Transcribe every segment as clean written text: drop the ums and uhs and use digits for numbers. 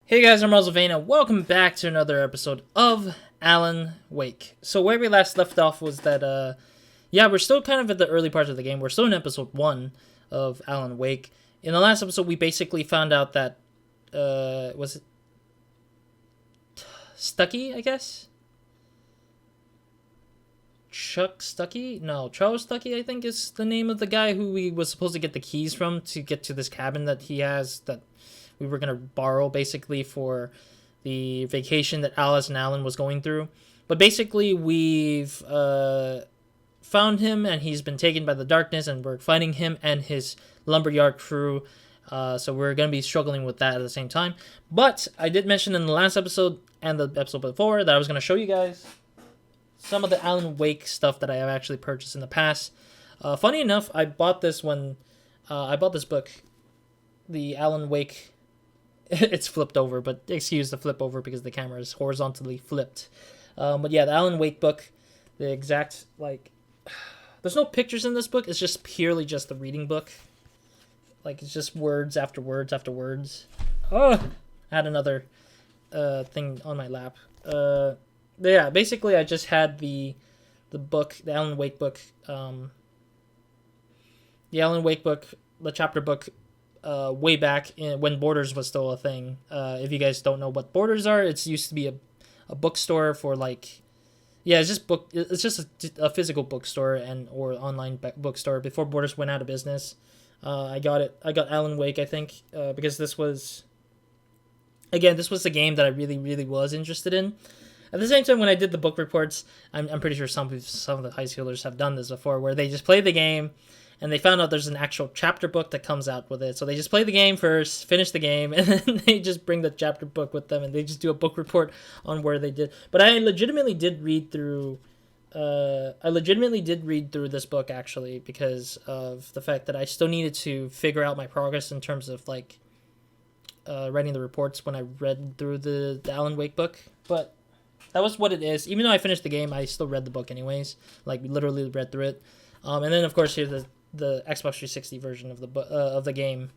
Hey guys, I'm RozaldVaneGAME. Welcome back to another episode of Alan Wake. So where we last left off was that, yeah, we're still kind of at the early parts of the game. We're still in episode 1 of Alan Wake. In the last episode, we basically found out that, was it Stucky, I guess? Chuck Stucky? No, Charles Stucky, I think, is the name of the guy who we was supposed to get the keys from to get to this cabin that he has that we were going to borrow basically for the vacation that Alice and Alan was going through. But basically we've found him and he's been taken by the darkness and we're fighting him and his lumberyard crew. So we're going to be struggling with that at the same time. But I did mention in the last episode and the episode before that I was going to show you guys some of the Alan Wake stuff that I have actually purchased in the past. Funny enough, I bought this when I bought this book, the Alan Wake. It's flipped over, but excuse the flip over because the camera is horizontally flipped. But yeah, the Alan Wake book, the exact, like, there's no pictures in this book. It's just purely just the reading book. Like, it's just words after words after words. Oh, I had another thing on my lap. Yeah, basically I just had the book, the Alan Wake book, the Alan Wake book, the chapter book, way back when Borders was still a thing. If you guys don't know what Borders are, it used to be a bookstore for, like, yeah, it's just a physical bookstore and or online bookstore before Borders went out of business. I got Alan Wake, I think, because this was a game that I really was interested in. At the same time, when I did the book reports, I'm pretty sure some of the high schoolers have done this before, where they just play the game and they found out there's an actual chapter book that comes out with it. So they just play the game first, finish the game, and then they just bring the chapter book with them, and they just do a book report on where they did. But I legitimately did read through this book, actually, because of the fact that I still needed to figure out my progress in terms of, like, writing the reports when I read through the Alan Wake book. But that was what it is. Even though I finished the game, I still read the book anyways. Like, literally read through it. And then, of course, here's the Xbox 360 version of the game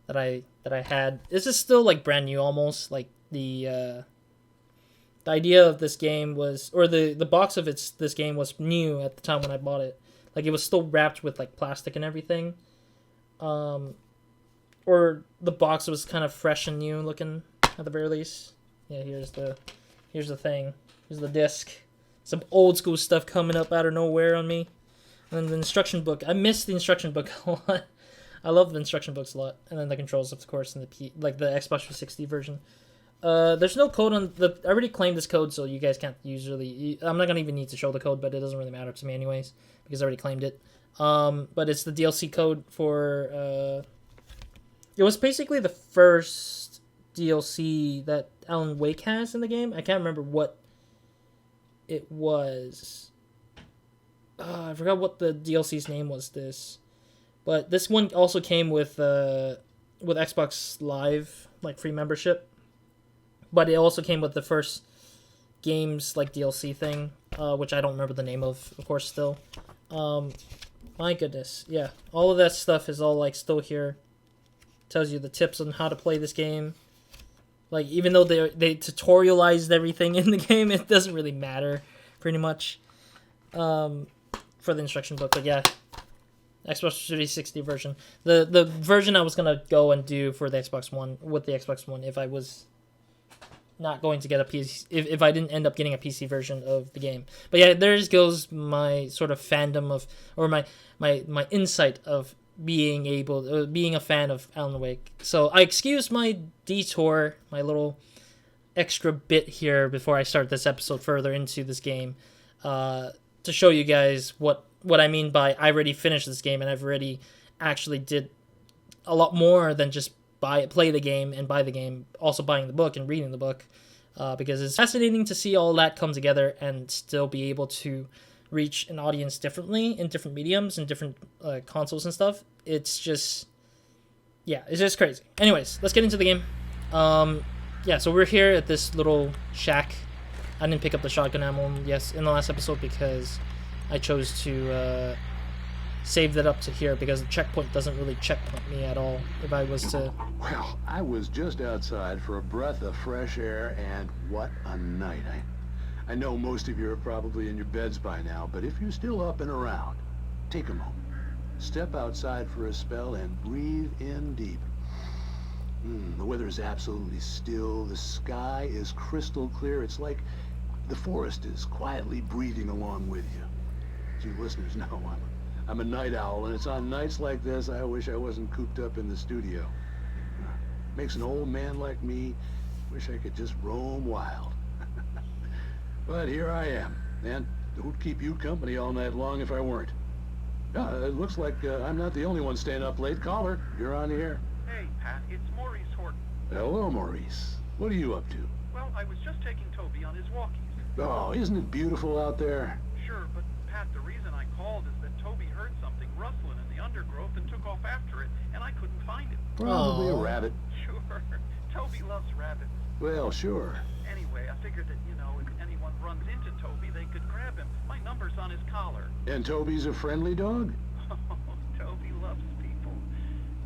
that I had. This is still, like, brand new almost. Like, the idea of this game was, or the box of this game was new at the time when I bought it. Like, it was still wrapped with, like, plastic and everything. Or the box was kind of fresh and new looking at the very least. Yeah, here's the thing. Here's the disc. Some old school stuff coming up out of nowhere on me. And then the instruction book. I miss the instruction book a lot. I love the instruction books a lot. And then the controls, of course, and the Xbox 360 version. There's no code on the. I already claimed this code, so you guys can't usually. I'm not gonna even need to show the code, but it doesn't really matter to me anyways because I already claimed it. But it's the DLC code for. It was basically the first DLC that Alan Wake has in the game. I can't remember what it was. I forgot what the DLC's name was. But this one also came with Xbox Live, like, free membership. But it also came with the first games, like, DLC thing, which I don't remember the name of course, still. My goodness, yeah, all of that stuff is all, like, still here. Tells you the tips on how to play this game. Like, even though they tutorialized everything in the game, it doesn't really matter, pretty much, for the instruction book. But yeah, Xbox 360 version. The version I was gonna go and do for the Xbox One, with the Xbox One, if I was not going to get a PC, if I didn't end up getting a PC version of the game. But yeah, there goes my sort of fandom of, or my insight of being a fan of Alan Wake. So I excuse my detour, my little extra bit here before I start this episode further into this game, to show you guys what I mean by I already finished this game and I've already actually did a lot more than just play the game and buy the game, also buying the book and reading the book, because it's fascinating to see all that come together and still be able to reach an audience differently in different mediums and different consoles and stuff. It's just, yeah, it's just crazy. Anyways, let's get into the game. Yeah, so we're here at this little shack. I didn't pick up the shotgun ammo, yes, in the last episode because I chose to saved it up to here because the checkpoint doesn't really checkpoint me at all if I was to... Well, I was just outside for a breath of fresh air, and what a night. I know most of you are probably in your beds by now, but if you're still up and around, take a moment. Step outside for a spell and breathe in deep. The weather is absolutely still. The sky is crystal clear. It's like the forest is quietly breathing along with you. You listeners know I'm a night owl, and it's on nights like this I wish I wasn't cooped up in the studio. Makes an old man like me wish I could just roam wild. But here I am, and who'd keep you company all night long if I weren't? It looks like I'm not the only one staying up late. Caller, you're on the air. Hey, Pat, it's Maurice Horton. Hello, Maurice. What are you up to? Well, I was just taking Toby on his walkies. Oh, isn't it beautiful out there? Sure, but Pat, the reason I called is that Toby heard something rustling in the undergrowth and took off after it, and I couldn't find it. Probably a rabbit. Sure. Toby loves rabbits. Well, sure. Anyway, I figured that, if anyone runs into Toby, they could grab him. My number's on his collar. And Toby's a friendly dog? Oh, Toby loves people.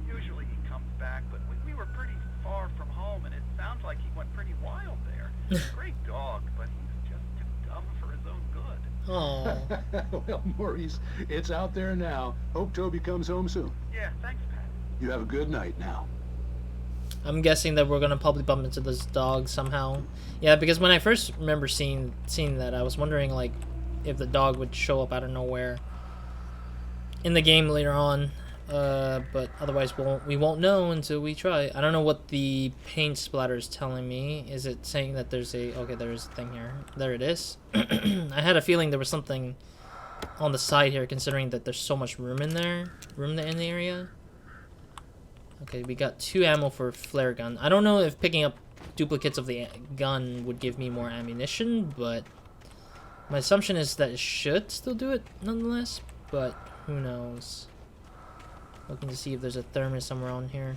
Usually he comes back, but we were pretty far from home, and it sounds like he went pretty wild there. Great dog, but he's just too dumb for his own good. Oh. Well, Maurice, it's out there now. Hope Toby comes home soon. Yeah, thanks, Pat. You have a good night now. I'm guessing that we're gonna probably bump into this dog somehow. Yeah, because when I first remember seeing that, I was wondering like if the dog would show up out of nowhere in the game later on. But otherwise we won't know until we try. I don't know what the paint splatter is telling me. Is it saying that there's there's a thing here? There it is. I had a feeling there was something on the side here, considering that there's so much room in there, in the area. Okay, we got 2 ammo for flare gun. I don't know if picking up duplicates of the gun would give me more ammunition, but my assumption is that it should still do it nonetheless, but who knows. Looking to see if there's a thermos somewhere on here.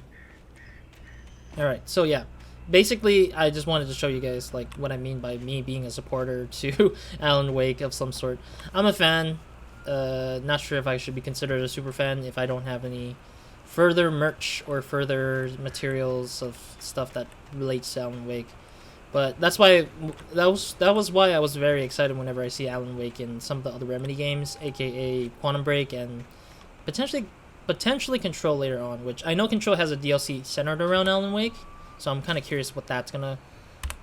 Alright, so yeah. Basically, I just wanted to show you guys like what I mean by me being a supporter to Alan Wake of some sort. I'm a fan. Not sure if I should be considered a super fan if I don't have any further merch or further materials of stuff that relates to Alan Wake. But that's why that was why I was very excited whenever I see Alan Wake in some of the other Remedy games, aka Quantum Break and potentially Control later on, which I know Control has a DLC centered around Alan Wake, so I'm kind of curious what that's gonna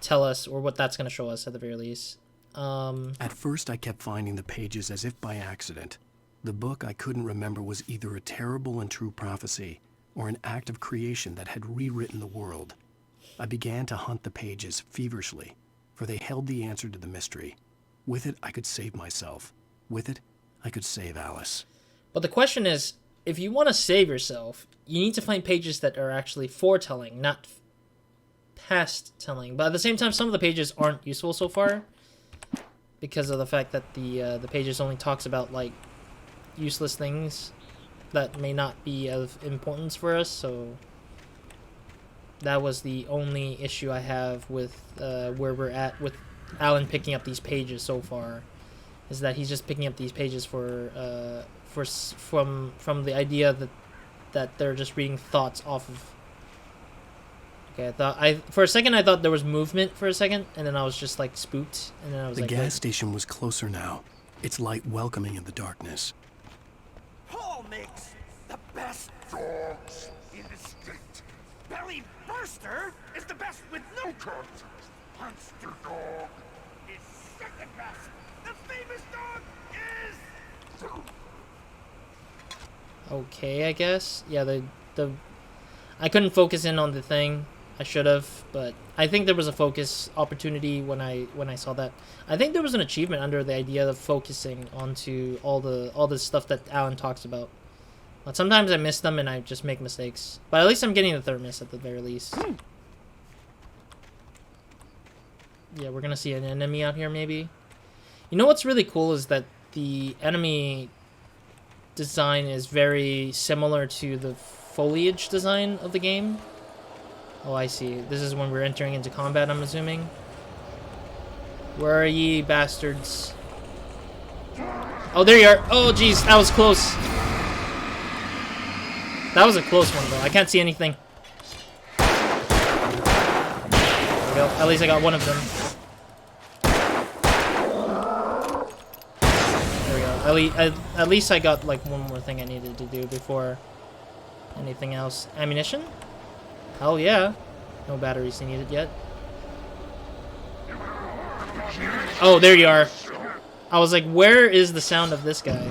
tell us or what that's gonna show us at the very least. At first I kept finding the pages as if by accident. The book I couldn't remember was either a terrible and true prophecy or an act of creation that had rewritten the world. I began to hunt the pages feverishly, for they held the answer to the mystery. With it, I could save myself. With it, I could save Alice. But the question is, if you want to save yourself, you need to find pages that are actually foretelling, not past telling. But at the same time, some of the pages aren't useful so far because of the fact that the pages only talks about like useless things that may not be of importance for us. So that was the only issue I have with where we're at with Alan picking up these pages so far, is that he's just picking up these pages from the idea that they're just reading thoughts off of. Okay, for a second I thought there was movement for a second, and then I was just like spooked, and then I was the like, gas station was closer now, its light welcoming in the darkness. Paul makes the best dogs in the state. Belly Burster is the best with no contest. Monster Dog is second best. The famous dog is... Okay, I guess. Yeah, the I couldn't focus in on the thing. I should have, but I think there was a focus opportunity when I saw that. I think there was an achievement under the idea of focusing onto all the stuff that Alan talks about. But sometimes I miss them and I just make mistakes. But at least I'm getting the thermos at the very least. Yeah, we're gonna see an enemy out here maybe. You know what's really cool is that the enemy design is very similar to the foliage design of the game. Oh, I see. This is when we're entering into combat, I'm assuming. Where are ye, bastards? Oh, there you are. Oh, jeez, that was close. That was a close one, though. I can't see anything. There we go. At least I got one of them. There we go. At least I got, like, one more thing I needed to do before anything else. Ammunition? Hell yeah. No batteries needed yet. Oh, there you are. I was like, where is the sound of this guy?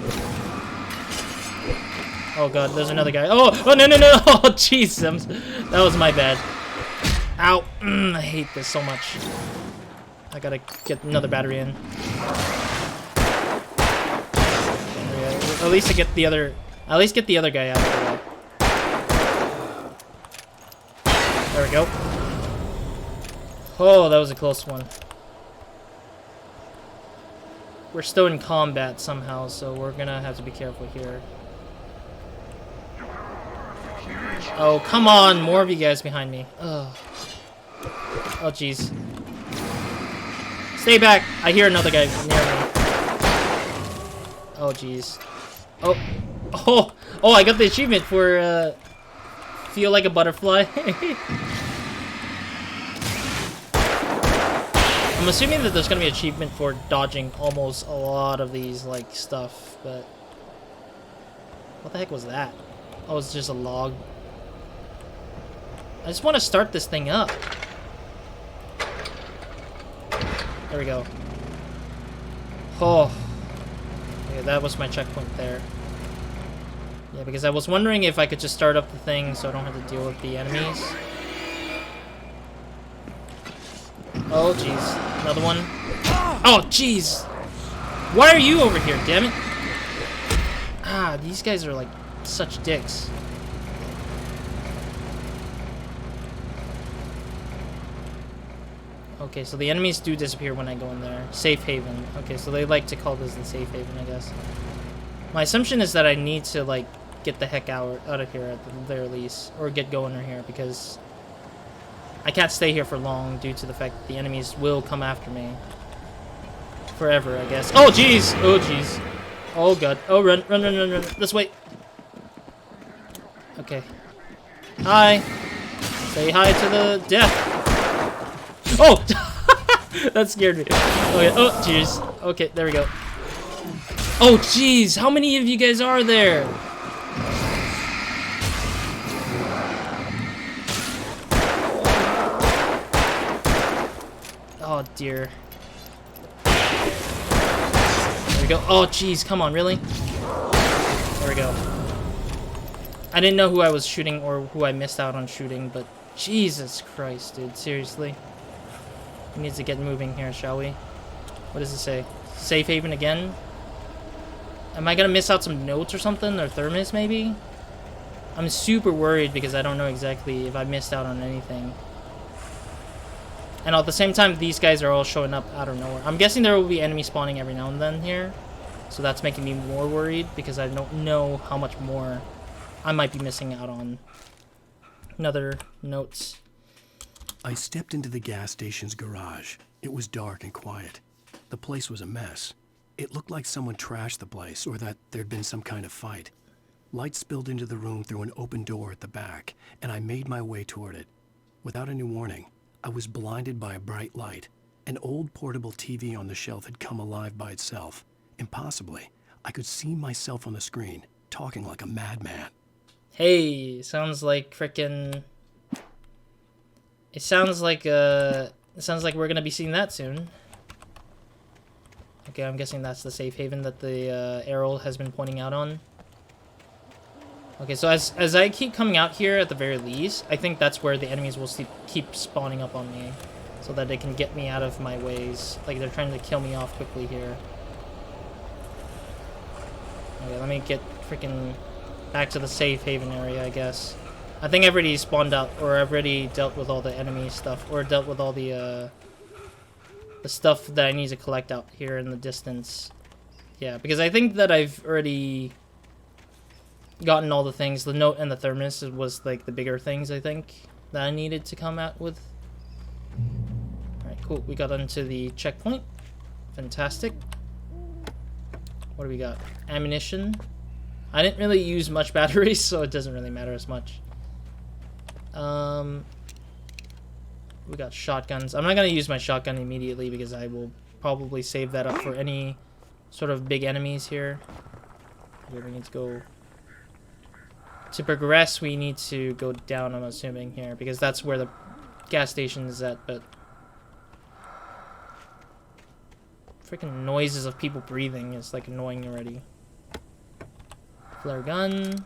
Oh god, there's another guy. Oh, no. Oh, jeez. That was my bad. Ow. I hate this so much. I gotta get another battery in. At least I get the other... At least get the other guy out of the way. There we go. Oh, that was a close one. We're still in combat somehow, so we're gonna have to be careful here. Oh, come on! More of you guys behind me. Ugh. Oh, jeez. Stay back! I hear another guy near me. Oh, jeez. Oh. Oh, I got the achievement for, feel like a butterfly. I'm assuming that there's gonna be an achievement for dodging almost a lot of these, like, stuff, but... What the heck was that? Oh, it's just a log. I just want to start this thing up. There we go. Oh. Okay, that was my checkpoint there. Yeah, because I was wondering if I could just start up the thing so I don't have to deal with the enemies. Oh, jeez. Another one. Oh, jeez! Why are you over here, damn it? Ah, these guys are like such dicks. Okay, so the enemies do disappear when I go in there. Safe haven. Okay, so they like to call this the safe haven, I guess. My assumption is that I need to, like, get the heck out of here at the very least. Or get going in here, because I can't stay here for long due to the fact that the enemies will come after me. Forever, I guess. Oh, jeez! Oh, jeez. Oh, God. Oh, run. This way. Okay. Hi. Say hi to the death. Oh! That scared me. Okay. Oh, jeez. Okay, there we go. Oh, jeez. How many of you guys are there? Oh, dear. There we go. Oh, jeez. Come on, really? There we go. I didn't know who I was shooting or who I missed out on shooting, but Jesus Christ, dude. Seriously. We need to get moving here, shall we? What does it say? Safe haven again? Am I gonna miss out some notes or something? Or thermos, maybe? I'm super worried because I don't know exactly if I missed out on anything. And at the same time, these guys are all showing up out of nowhere. I'm guessing there will be enemies spawning every now and then here. So that's making me more worried because I don't know how much more I might be missing out on. Another notes. I stepped into the gas station's garage. It was dark and quiet. The place was a mess. It looked like someone trashed the place or that there'd been some kind of fight. Light spilled into the room through an open door at the back, and I made my way toward it. Without any warning, I was blinded by a bright light. An old portable TV on the shelf had come alive by itself. Impossibly, I could see myself on the screen, talking like a madman. Hey, sounds like frickin'... It sounds like we're gonna be seeing that soon. Okay, I'm guessing that's the safe haven that the arrow has been pointing out on. Okay, so as I keep coming out here at the very least, I think that's where the enemies will keep spawning up on me, so that they can get me out of my ways. Like they're trying to kill me off quickly here. Okay, let me get freaking back to the safe haven area, I guess. I think I've already spawned out, or I've already dealt with all the enemy stuff, or dealt with all the stuff that I need to collect out here in the distance. Yeah, because I think that I've already gotten all the things. The note and the thermos was like the bigger things, I think, that I needed to come out with. Alright, cool. We got onto the checkpoint. Fantastic. What do we got? Ammunition. I didn't really use much batteries, so it doesn't really matter as much. We got shotguns. I'm not going to use my shotgun immediately because I will probably save that up for any sort of big enemies here. Okay, we need to go... To progress, we need to go down, I'm assuming, here, because that's where the gas station is at, but... Freaking noises of people breathing is, like, annoying already. Flare gun.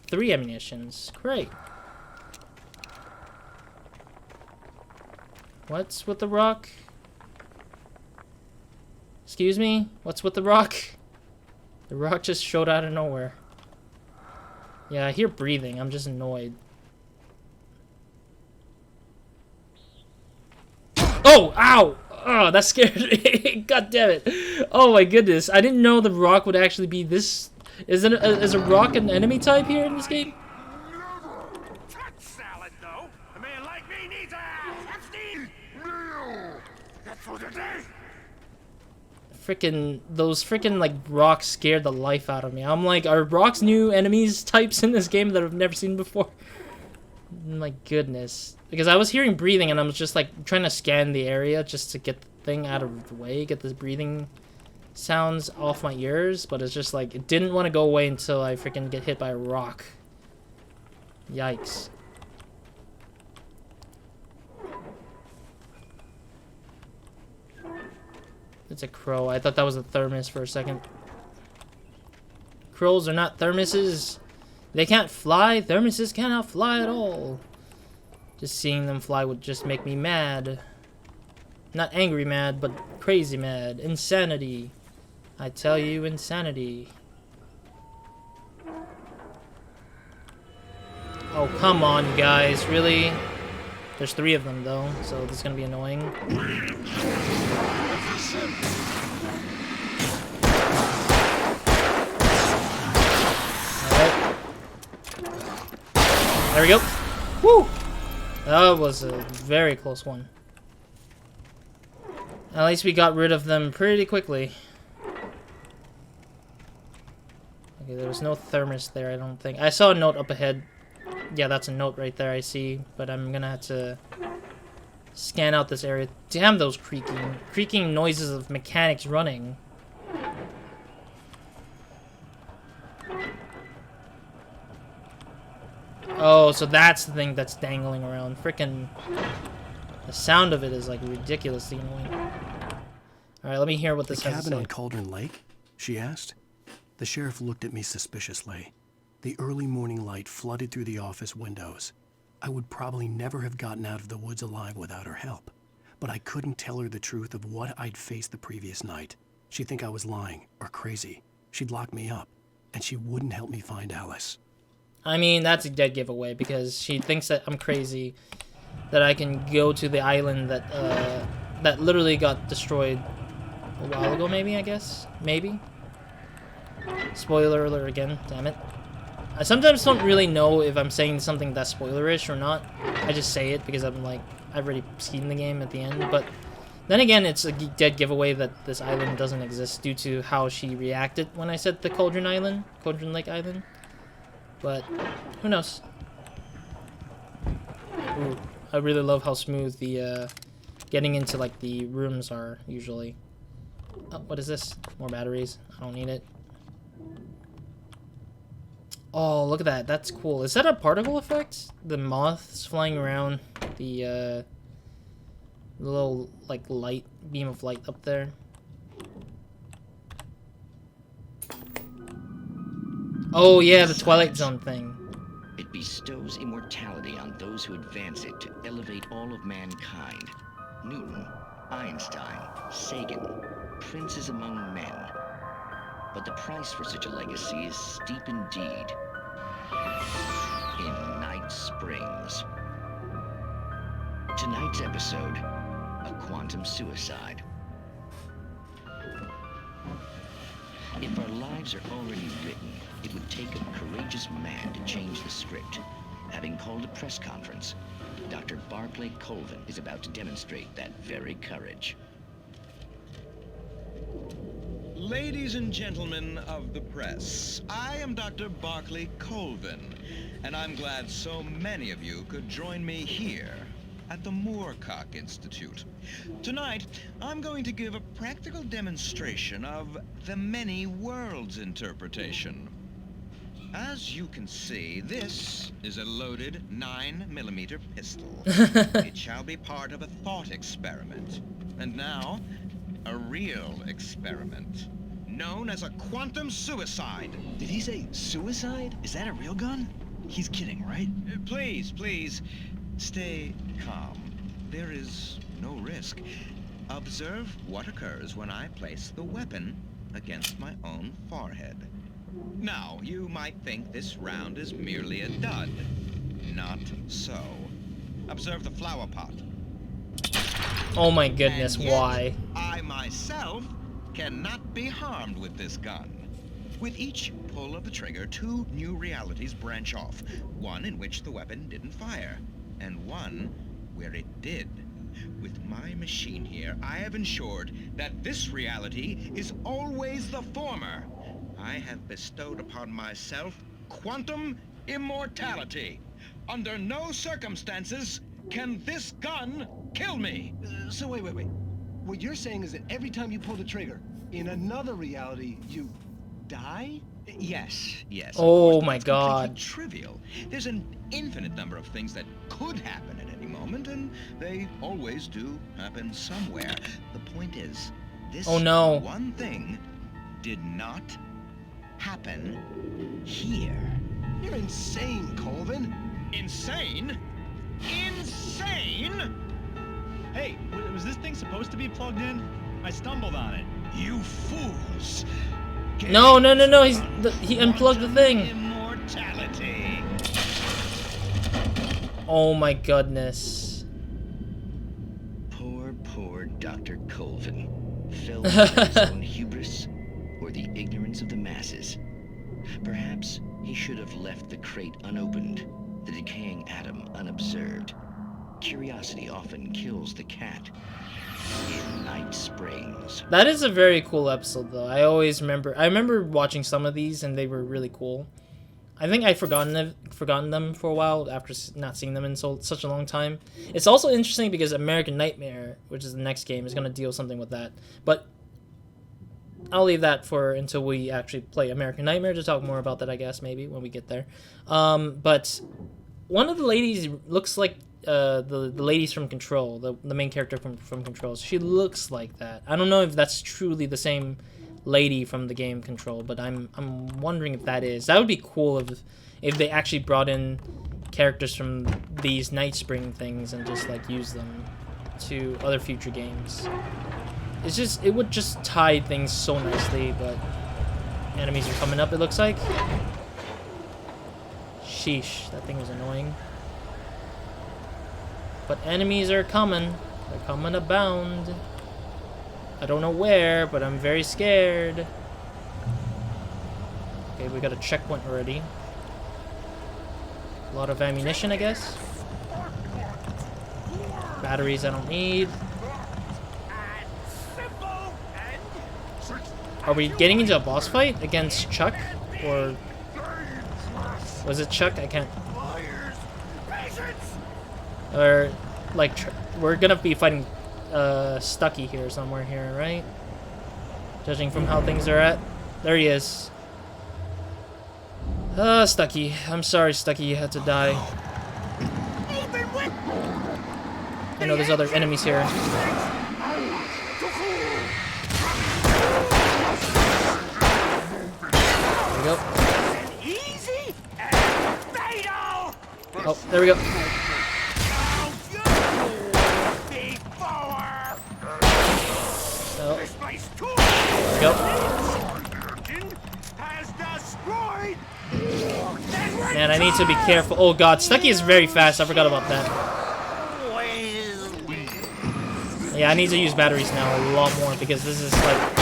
3 ammunitions. Great. What's with the rock? Excuse me? What's with the rock? The rock just showed out of nowhere. Yeah, I hear breathing. I'm just annoyed. Oh! Ow! Oh, that scared me. God damn it. Oh my goodness. I didn't know the rock would actually be this... Is a rock an enemy type here in this game? Touch salad, though. A man like me needs a hefty meal. That's for the day. Those freaking like rocks scared the life out of me. I'm like, are rocks new enemies types in this game that I've never seen before? My goodness. Because I was hearing breathing and I was just like trying to scan the area just to get the thing out of the way, get this breathing sounds off my ears, but it's just like, it didn't want to go away until I freaking get hit by a rock. Yikes. It's a crow. I thought that was a thermos for a second. Crows are not thermoses. They can't fly. Thermoses cannot fly at all. Just seeing them fly would just make me mad. Not angry mad, but crazy mad. Insanity. I tell you, insanity. Oh, come on, you guys. Really? There's 3 of them, though, so this is going to be annoying. Alright. There we go. Woo! That was a very close one. At least we got rid of them pretty quickly. Okay, there was no thermos there, I don't think. I saw a note up ahead. Yeah, that's a note right there, I see. But I'm gonna have to scan out this area. Damn those creaking noises of mechanics running. Oh, so that's the thing that's dangling around. Frickin'... The sound of it is, like, ridiculously annoying. Alright, let me hear what this has to say. The cabin on Cauldron Lake? She asked. The sheriff looked at me suspiciously. The early morning light flooded through the office windows. I would probably never have gotten out of the woods alive without her help. But I couldn't tell her the truth of what I'd faced the previous night. She'd think I was lying or crazy. She'd lock me up, and she wouldn't help me find Alice. I mean, that's a dead giveaway because she thinks that I'm crazy, that I can go to the island that literally got destroyed a while ago, maybe, I guess? Maybe? Spoiler alert again, damn it. I sometimes don't really know if I'm saying something that's spoilerish or not. I just say it because I'm like, I've already seen the game at the end, but then again, it's a dead giveaway that this island doesn't exist due to how she reacted when I said the Cauldron Lake Island. But, who knows? Ooh, I really love how smooth the, getting into, like, the rooms are, usually. Oh, what is this? More batteries. I don't need it. Oh, look at that. That's cool. Is that a particle effect? The moths flying around the little, like, light, beam of light up there. Oh, yeah, the Twilight Zone thing. It bestows immortality on those who advance it to elevate all of mankind. Newton, Einstein, Sagan, princes among men. But the price for such a legacy is steep indeed. In Night Springs. Tonight's episode, a quantum suicide. If our lives are already written, it would take a courageous man to change the script. Having called a press conference, Dr. Barclay Colvin is about to demonstrate that very courage. Ladies and gentlemen of the press, I am Dr. Barclay Colvin, and I'm glad so many of you could join me here at the Moorcock Institute. Tonight, I'm going to give a practical demonstration of the many worlds interpretation. As you can see, this is a loaded 9mm pistol. It shall be part of a thought experiment. And now, a real experiment, known as a quantum suicide. Did he say suicide? Is that a real gun? He's kidding, right? Please, please, stay calm. There is no risk. Observe what occurs when I place the weapon against my own forehead. Now, you might think this round is merely a dud. Not so. Observe the flower pot. Oh my goodness, And yet, why? I myself cannot be harmed with this gun. With each pull of the trigger, 2 new realities branch off. One in which the weapon didn't fire, and one where it did. With my machine here, I have ensured that this reality is always the former. I have bestowed upon myself quantum immortality. Under no circumstances can this gun kill me. So wait. What you're saying is that every time you pull the trigger, in another reality, you die? Yes. of Oh course, but my it's completely God. trivial. There's an infinite number of things that could happen at any moment, and they always do happen somewhere. The point is, this Oh no. one thing did not happen here. You're insane, Colvin. Insane? Insane? Hey, was this thing supposed to be plugged in? I stumbled on it. You fools! No, he unplugged the thing. Immortality. Oh my goodness. Poor Dr. Colvin. Fell by his own hubris or the ignorance of the masses. Perhaps he should have left the crate unopened, the decaying atom unobserved. Curiosity often kills the cat. In Night Springs. That is a very cool episode, though. I remember watching some of these, and they were really cool. I think I've forgotten them for a while after not seeing them in such a long time. It's also interesting because American Nightmare, which is the next game, is going to deal something with that. But I'll leave that for until we actually play American Nightmare to talk more about that, I guess, maybe, when we get there. But one of the ladies looks like the ladies from Control, the main character from Control. She looks like that. I don't know if that's truly the same lady from the game Control, but I'm wondering if that is. That would be cool if they actually brought in characters from these Night Spring things and just like use them to other future games. It would just tie things so nicely, but enemies are coming up, it looks like. Sheesh, that thing was annoying. But enemies are coming. They're coming abound. I don't know where, but I'm very scared. Okay, we got a checkpoint already. A lot of ammunition, I guess. Batteries I don't need. Are we getting into a boss fight against Chuck? Or was it Chuck? I can't. Or, like, we're gonna be fighting Stucky here somewhere here, right? Judging from how things are at. There he is. Stucky. I'm sorry, Stucky, you had to die. I know there's other enemies here. There we go. Oh, there we go. So, there we go. Man, I need to be careful. Oh god, Stucky is very fast. I forgot about that. Yeah, I need to use batteries now a lot more because this is like...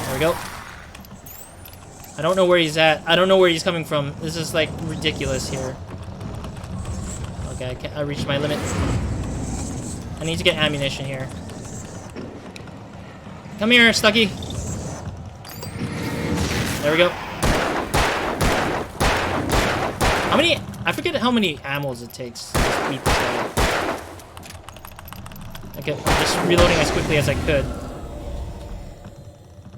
There we go. I don't know where he's at. I don't know where he's coming from. This is like ridiculous here. Okay, I reached my limit. I need to get ammunition here. Come here, Stucky. There we go. How many... I forget how many ammos it takes to just beat this guy. Okay, I'm just reloading as quickly as I could.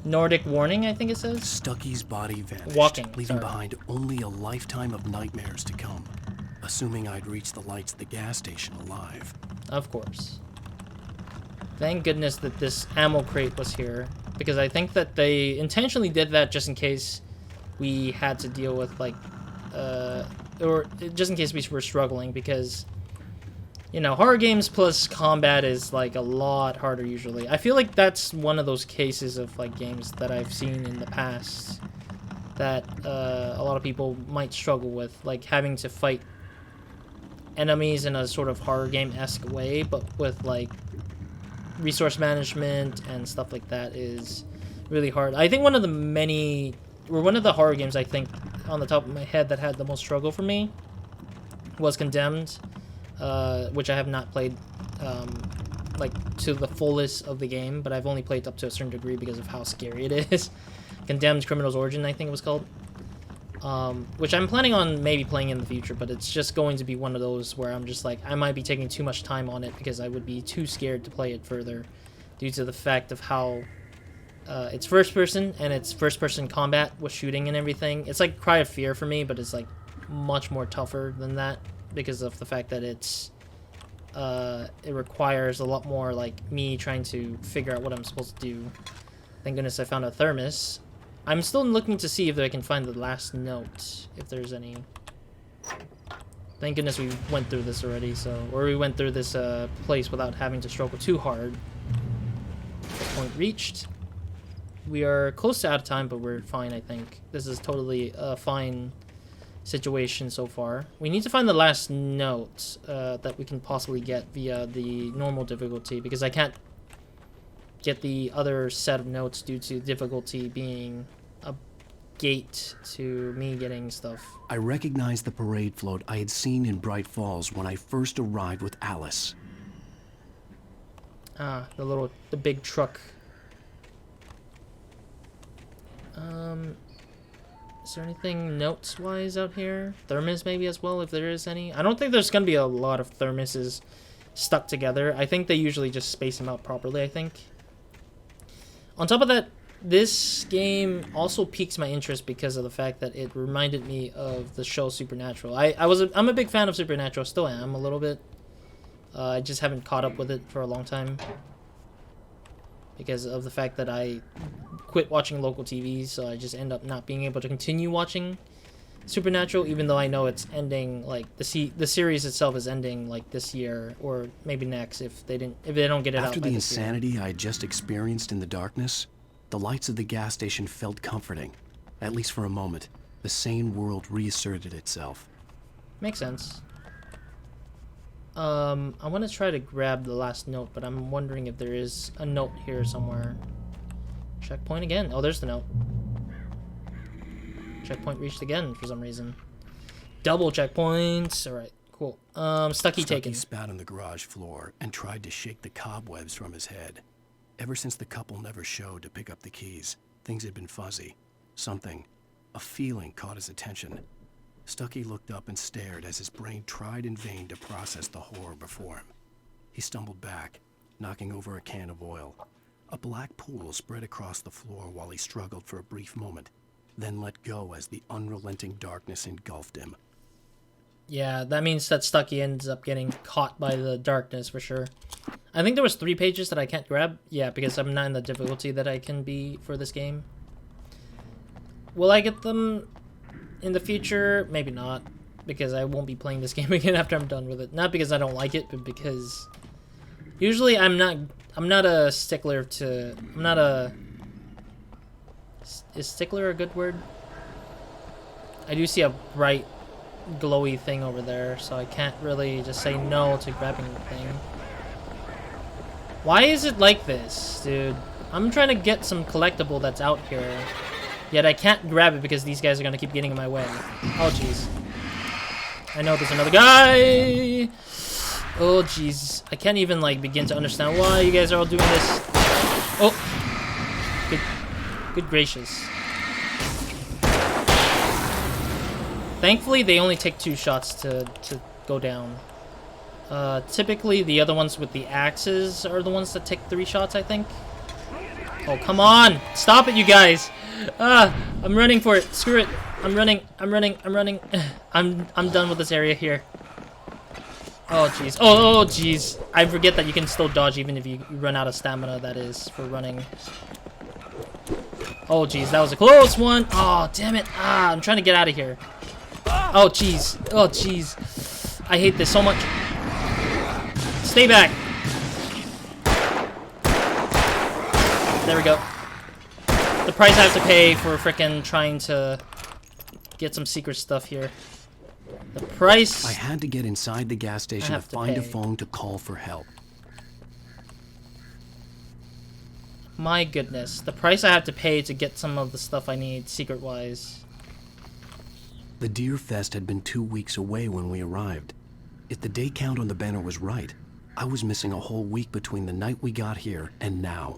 Nordic warning, I think it says. Stucky's body vanished, Walking, leaving sorry. behind only a lifetime of nightmares to come. Assuming I'd reach the lights at the gas station alive. Of course. Thank goodness that this ammo crate was here, because I think that they intentionally did that just in case we had to deal with, like, or just in case we were struggling, because, you know, horror games plus combat is, like, a lot harder usually. I feel like that's one of those cases of, like, games that I've seen in the past that a lot of people might struggle with, like, having to fight enemies in a sort of horror game-esque way, but with, like, resource management and stuff like that is really hard. I think one of the horror games I think on the top of my head that had the most struggle for me was Condemned, which I have not played like to the fullest of the game, but I've only played up to a certain degree because of how scary it is. Condemned Criminal's Origin, I think it was called. Which I'm planning on maybe playing in the future, but it's just going to be one of those where I'm just like, I might be taking too much time on it because I would be too scared to play it further due to the fact of how it's first person and it's first person combat with shooting and everything. It's like Cry of Fear for me, but it's like much more tougher than that because of the fact that it's it requires a lot more like me trying to figure out what I'm supposed to do. Thank goodness I found a thermos. I'm still looking to see if I can find the last note, if there's any. Thank goodness we went through this already, or we went through this place without having to struggle too hard. Point reached. We are close to out of time, but we're fine, I think. This is totally a fine situation so far. We need to find the last note that we can possibly get via the normal difficulty, because I can't get the other set of notes due to difficulty being a gate to me getting stuff. I recognized the parade float I had seen in Bright Falls when I first arrived with Alice. Ah, the big truck. Is there anything notes-wise out here? Thermos maybe as well, if there is any. I don't think there's gonna be a lot of thermoses stuck together. I think they usually just space them out properly, I think. On top of that, this game also piques my interest because of the fact that it reminded me of the show Supernatural. I'm a big fan of Supernatural, still am a little bit. I just haven't caught up with it for a long time because of the fact that I quit watching local TV, so I just end up not being able to continue watching Supernatural, even though I know it's ending, like the series itself is ending like this year or maybe next if they don't get it out After by the this year. insanity I had just experienced in the darkness, the lights of the gas station felt comforting. At least for a moment, the sane world reasserted itself. Makes sense. I want to try to grab the last note, but I'm wondering if there is a note here somewhere. Checkpoint again. Oh, there's the note. Checkpoint reached again for some reason. Double checkpoints. Alright, cool. Stucky taken. Spat on the garage floor and tried to shake the cobwebs from his head. Ever since the couple never showed to pick up the keys, things had been fuzzy. Something, a feeling caught his attention. Stucky looked up and stared as his brain tried in vain to process the horror before him. He stumbled back, knocking over a can of oil. A black pool spread across the floor while he struggled for a brief moment, then let go as the unrelenting darkness engulfed him. Yeah, that means that Stucky ends up getting caught by the darkness for sure. I think there was 3 pages that I can't grab. Yeah, because I'm not in the difficulty that I can be for this game. Will I get them in the future? Maybe not, because I won't be playing this game again after I'm done with it. Not because I don't like it, but because usually I'm not a stickler to... Is stickler a good word? I do see a bright, glowy thing over there, so I can't really just say no to grabbing the thing. Why is it like this, dude? I'm trying to get some collectible that's out here, yet I can't grab it because these guys are gonna keep getting in my way. Oh, jeez. I know there's another guy! Oh, jeez. I can't even, like, begin to understand why you guys are all doing this. Oh! Good gracious. Thankfully, they only take 2 shots to go down. Typically, the other ones with the axes are the ones that take 3 shots, I think. Oh, come on! Stop it, you guys! I'm running for it. Screw it. I'm running. I'm done with this area here. Oh, jeez. Oh, jeez. I forget that you can still dodge even if you run out of stamina, that is, for running. Oh, jeez. That was a close one. Oh, damn it. I'm trying to get out of here. Oh, jeez. Oh, jeez. I hate this so much. Stay back. There we go. The price I have to pay for frickin' trying to get some secret stuff here. The price... I had to get inside the gas station to find a pay. phone to call for help. My goodness. The price I have to pay to get some of the stuff I need secret-wise. The Deer Fest had been 2 weeks away when we arrived. If the day count on the banner was right, I was missing a whole week between the night we got here and now.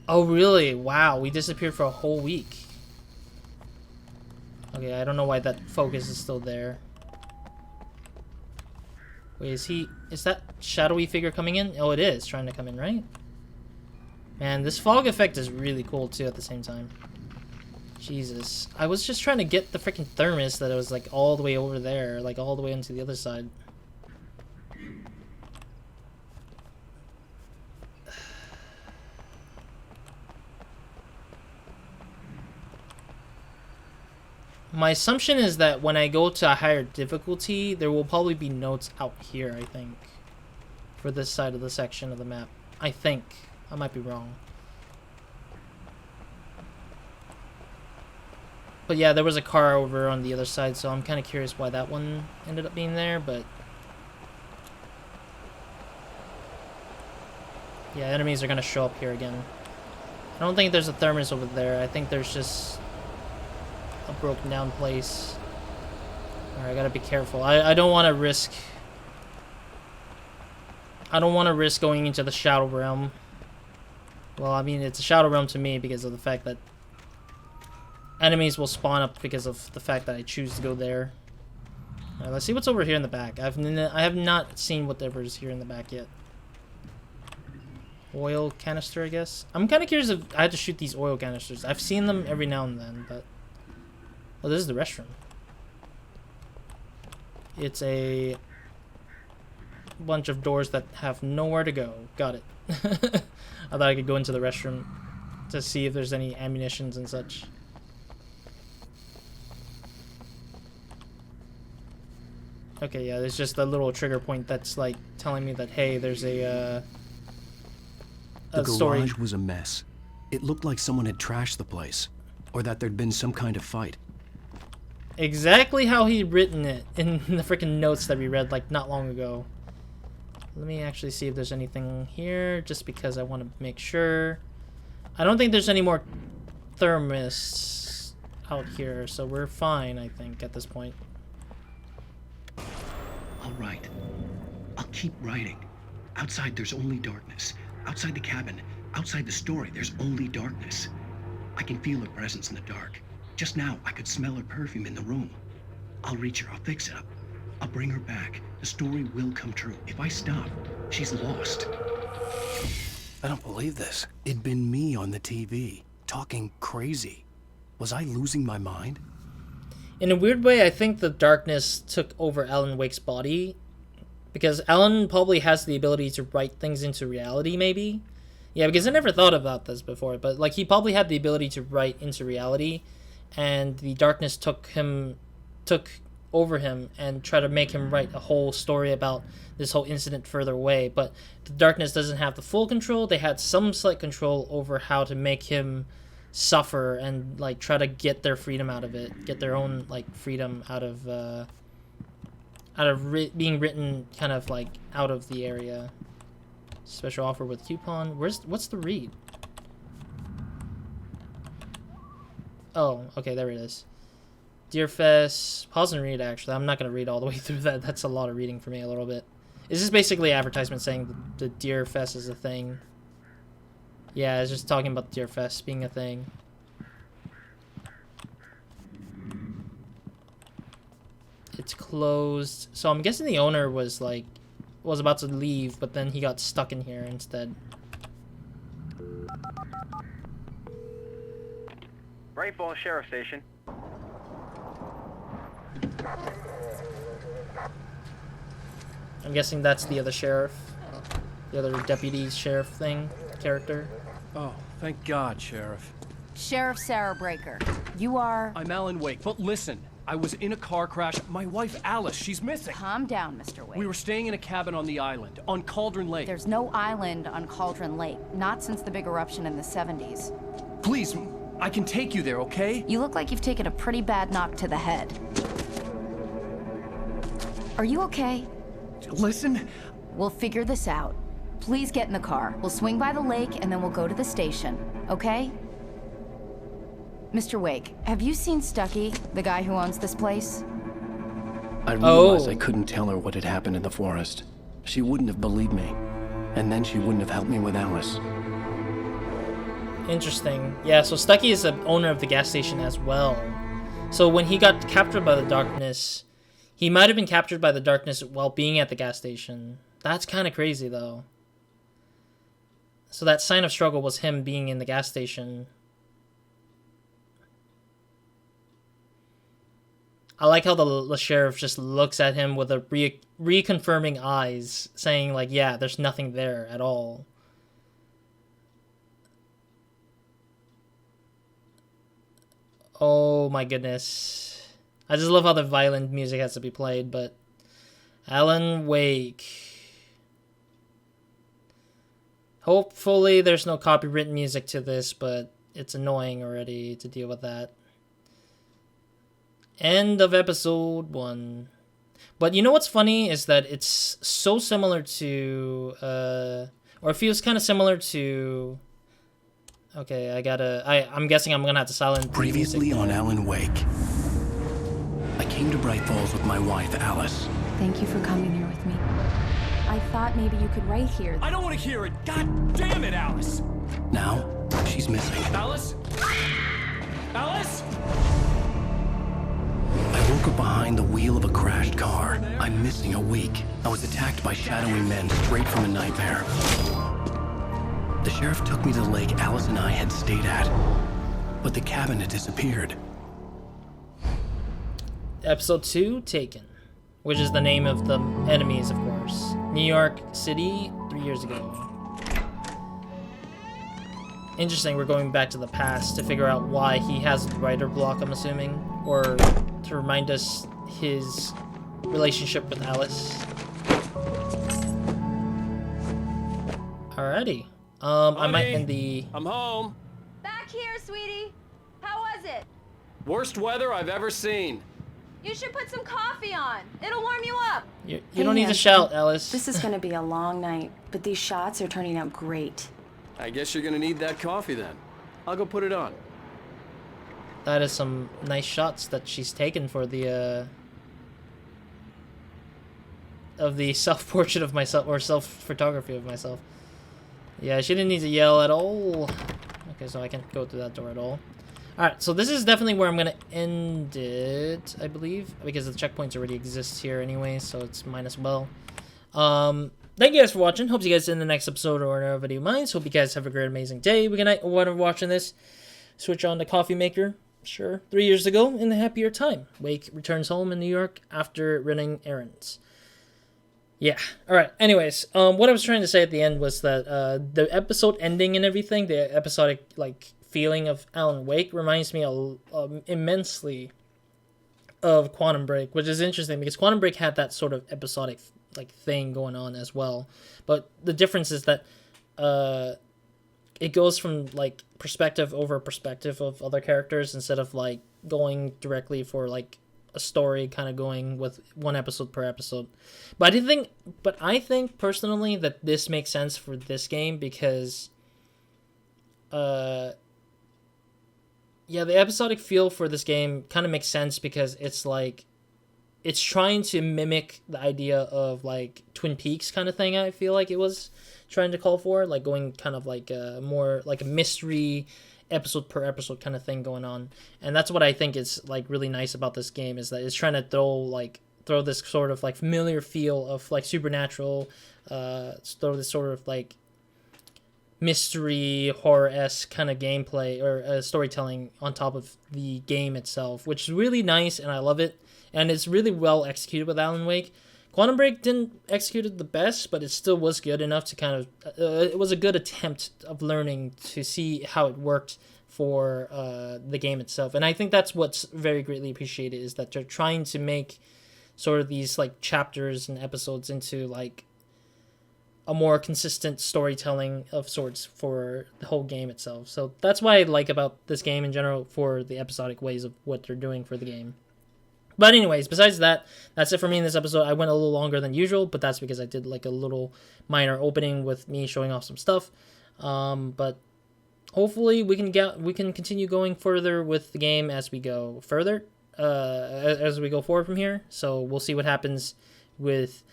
Oh, really? Wow, we disappeared for a whole week. Okay, I don't know why that focus is still there. Wait, is that shadowy figure coming in? Oh, it is trying to come in, right? Man, this fog effect is really cool, too, at the same time. Jesus. I was just trying to get the freaking thermos that was, like, all the way over there. Like, all the way into the other side. My assumption is that when I go to a higher difficulty, there will probably be notes out here, I think. For this side of the section of the map. I think. I might be wrong. But yeah, there was a car over on the other side, so I'm kind of curious why that one ended up being there, but... yeah, enemies are going to show up here again. I don't think there's a thermos over there. I think there's just... a broken down place. Alright, I gotta be careful. I don't want to risk... I don't want to risk going into the Shadow Realm. Well, I mean, it's a Shadow Realm to me because of the fact that enemies will spawn up because of the fact that I choose to go there. Alright, let's see what's over here in the back. I have not seen whatever's here in the back yet. Oil canister, I guess. I'm kind of curious if I had to shoot these oil canisters. I've seen them every now and then, but... oh, this is the restroom. It's a bunch of doors that have nowhere to go. Got it. I thought I could go into the restroom to see if there's any ammunitions and such. Okay, yeah, there's just a little trigger point that's like telling me that, hey, there's a story. The garage was a mess. It looked like someone had trashed the place, or that there'd been some kind of fight. Exactly how he'd written it in the freaking notes that we read like not long ago. Let me actually see if there's anything here, just because I want to make sure. I don't think there's any more thermos out here, so we're fine, I think, at this point. All right. I'll keep writing. Outside, there's only darkness. Outside the cabin, outside the story, there's only darkness. I can feel her presence in the dark. Just now, I could smell her perfume in the room. I'll reach her. I'll fix it up. I'll bring her back. The story will come true. If I stop, she's lost. I don't believe this. It'd been me on the TV, talking crazy. Was I losing my mind? In a weird way, I think the darkness took over Alan Wake's body. Because Alan probably has the ability to write things into reality, maybe? Yeah, because I never thought about this before, but like he probably had the ability to write into reality, and the darkness took over him and tried to make him write a whole story about this whole incident further away. But the darkness doesn't have the full control. They had some slight control over how to make him suffer and like try to get their freedom out of it, get their own like freedom out of being written kind of like out of the area. Special offer with coupon. What's the read? Oh, okay, there it is. Deerfest. Pause and read, actually. I'm not going to read all the way through that. That's a lot of reading for me, a little bit. Is this basically advertisement saying the Deerfest is a thing? Yeah, it's just talking about Deerfest being a thing. it's closed. So I'm guessing the owner was about to leave, but then he got stuck in here instead. Bright Falls Sheriff Station. I'm guessing that's the other sheriff. The other deputy sheriff character. Oh, thank God, Sheriff. Sheriff Sarah Breaker. You are... I'm Alan Wake, but listen. I was in a car crash. My wife, Alice, she's missing. Calm down, Mr. Wake. We were staying in a cabin on the island, on Cauldron Lake. There's no island on Cauldron Lake. Not since the big eruption in the 70s. Please, I can take you there, okay? You look like you've taken a pretty bad knock to the head. Are you okay? Listen. We'll figure this out. Please get in the car. We'll swing by the lake and then we'll go to the station, okay? Mr. Wake, have you seen Stucky, the guy who owns this place? I realized I couldn't tell her what had happened in the forest. She wouldn't have believed me. And then she wouldn't have helped me with Alice. Interesting. Yeah, so Stucky is the owner of the gas station as well. So when he got captured by the darkness, he might have been captured by the darkness while being at the gas station. That's kind of crazy, though. So that sign of struggle was him being in the gas station. I like how the sheriff just looks at him with a reconfirming eyes, saying, like, yeah, there's nothing there at all. Oh my goodness. I just love how the violent music has to be played, but... Alan Wake. Hopefully there's no copyright music to this, but it's annoying already to deal with that. End of episode 1. But you know what's funny is that it's so similar to, or it feels kind of similar to. Okay, I'm guessing I'm gonna have to silence. Previously on Alan Wake, I came to Bright Falls with my wife, Alice. Thank you for coming here with me. I thought maybe you could write here. I don't want to hear it. God damn it, Alice. Now she's missing. Alice? Alice? I woke up behind the wheel of a crashed car. I'm missing a week. I was attacked by shadowy men straight from a nightmare. The sheriff took me to the lake Alice and I had stayed at, but the cabin had disappeared. Episode 2, Taken, which is the name of the enemies, of course. New York City, 3 years ago. Interesting, we're going back to the past to figure out why he has the writer block, I'm assuming, or to remind us his relationship with Alice. Alrighty. I might end the... I'm home. Back here, sweetie. How was it? Worst weather I've ever seen. You should put some coffee on. It'll warm you up. You don't need to shout, Alice. This is gonna be a long night, but these shots are turning out great. I guess you're gonna need that coffee then. I'll go put it on. That is some nice shots that she's taken for the of the self-portrait of myself, or self-photography of myself. Yeah, she didn't need to yell at all. Okay, so I can't go through that door at all. Alright, so this is definitely where I'm gonna end it, I believe, because the checkpoints already exist here anyway, so it's might as well. Thank you guys for watching. Hope you guys see in the next episode or another video of mine. Hope you guys have a great, amazing day. Good night. While watching this, switch on the coffee maker. Sure, 3 years ago in the happier time. Wake returns home in New York after running errands. Yeah. All right. Anyways, what I was trying to say at the end was that the episode ending and everything, the episodic feeling of Alan Wake reminds me immensely of Quantum Break, which is interesting because Quantum Break had that sort of episodic thing going on as well. But the difference is that it goes from perspective over perspective of other characters instead of going directly for a story, kind of going with one episode per episode. But I think personally that this makes sense for this game because yeah, the episodic feel for this game kind of makes sense because it's trying to mimic the idea of Twin Peaks kind of thing. I feel like it was trying to call for going kind of more like a mystery episode per episode kind of thing going on. And that's what I think is really nice about this game, is that it's trying to throw throw this sort of like familiar feel of like supernatural, throw this sort of like mystery horror-esque kind of gameplay or storytelling on top of the game itself, which is really nice, and I love it, and it's really well executed with Alan Wake. Quantum Break didn't execute it the best, but it still was good enough to kind of it was a good attempt of learning to see how it worked for the game itself. And I think that's what's very greatly appreciated, is that they're trying to make sort of these like chapters and episodes into like a more consistent storytelling of sorts for the whole game itself. So that's what I like about this game in general, for the episodic ways of what they're doing for the game. But anyways, besides that, that's it for me in this episode. I went a little longer than usual, but that's because I did like a little minor opening with me showing off some stuff. But hopefully we can continue going further with the game as we go further, as we go forward from here. So we'll see what happens with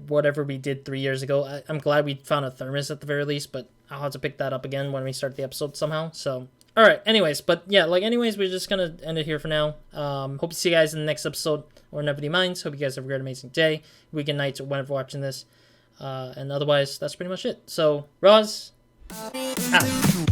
whatever we did 3 years ago. I'm glad we found a thermos at the very least, but I'll have to pick that up again when we start the episode somehow. So, all right. Anyways, but yeah, we're just gonna end it here for now. Hope to see you guys in the next episode, or Never Minds. Hope you guys have a great, amazing day, weekend, nights, or whenever watching this. And otherwise, that's pretty much it. So, Roz, out.